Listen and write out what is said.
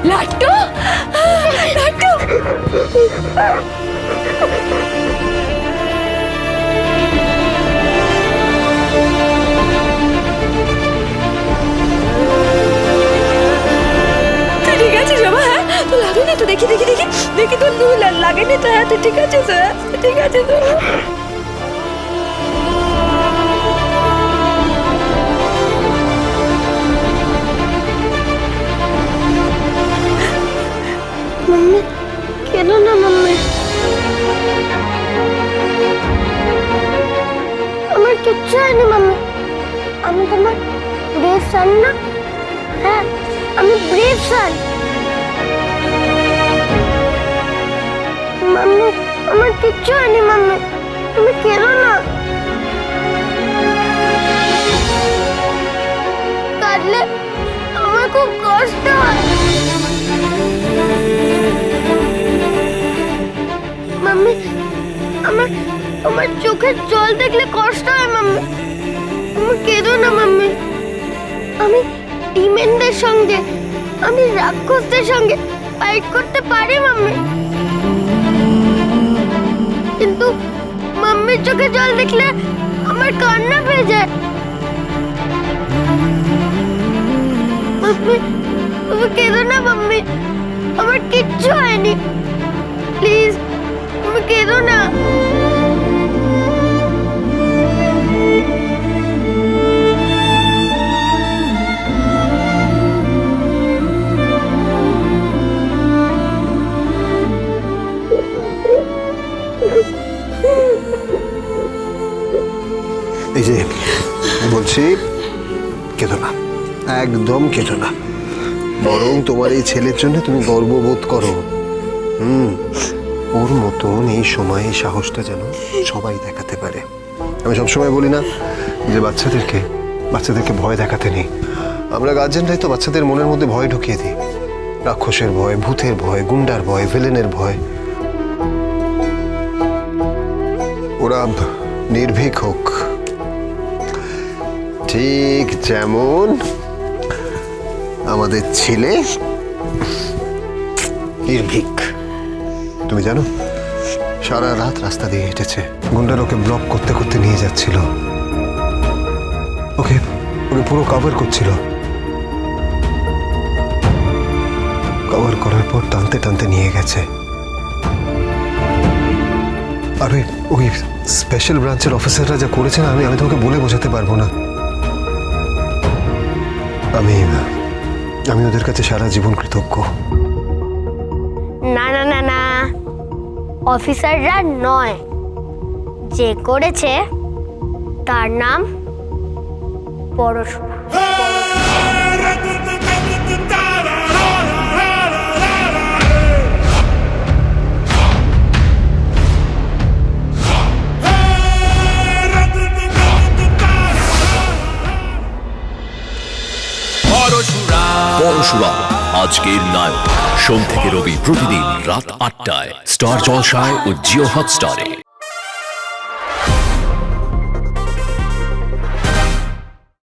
লাট্টু, লাট্টু। ঠিক আছে বাবা, হ্যাঁ তো লাগেনি তো, দেখি দেখি দেখি দেখি তো লাগেনি তো, হ্যাঁ তুই ঠিক আছে স্যার, ঠিক আছে তো। मम्मी কেন না मम्मी আমার কিচ্ছু হয়নি मम्मी আমি তোমার ব্রেভ সান না হ্যাঁ আমি ব্রেভ সান मम्मी আমার কিচ্ছু হয়নি मम्मी তুমি কেন না কাঁদলে আমার খুব কষ্ট হয় मम्मी আমার তোমার চোখের জল দেখলে কষ্ট হয় मम्मी তুমি কেঁদো না मम्मी আমি ডিমেনদের সঙ্গে আমি রাক্ষসদের সঙ্গে ফাইট করতে পারি मम्मी কিন্তু মাম্মির চোখে জল দেখলে আমার কান্না পেয়ে যায় मम्मी তুমি কেঁদো না मम्मी আমার কিচ্ছু হয়নি প্লিজ তুমি কেঁদো না এই যে বলছি কেঁদো না, একদম কেঁদো না, বরং তোমার এই ছেলের জন্য তুমি গর্ববোধ করো। ওর মতন এই সময় এই সাহসটা যেন সবাই দেখাতে পারে। আমি সবসময় বলি না যে বাচ্চাদেরকে ভয় দেখাতে নেই। আমরা গার্জেনরাই তো বাচ্চাদের মনের মধ্যে ভয় ঢুকিয়ে দিই, রাক্ষসের ভয়, ভূতের ভয়, গুন্ডার ভয়, ভিলেনের ভয়। ওরা নির্ভীক হোক, ঠিক যেমন আমাদের ছেলে নির্ভীক। তুমি জানো সারা রাত রাস্তা দিয়ে হেঁটেছে, গুন্ডার ওকে ব্লক করতে করতে নিয়ে যাচ্ছিল, ওকে পুরো কভার করছিল, কভার করার পর টানতে টানতে নিয়ে গেছে। আর ওই স্পেশাল ব্রাঞ্চের অফিসাররা যা করেছে না, আমি তোমাকে বলে বোঝাতে পারবো না। আমি ওদের কাছে সারা জীবন কৃতজ্ঞ। না না না না অফিসাররা নয়, যে করেছে তার নাম পরশুরাম। পরশুরাম আজকের নায়ক, সোম থেকে রবি প্রতিদিন রাত ৮টায় স্টার জলসায় ও জিও হটস্টারে।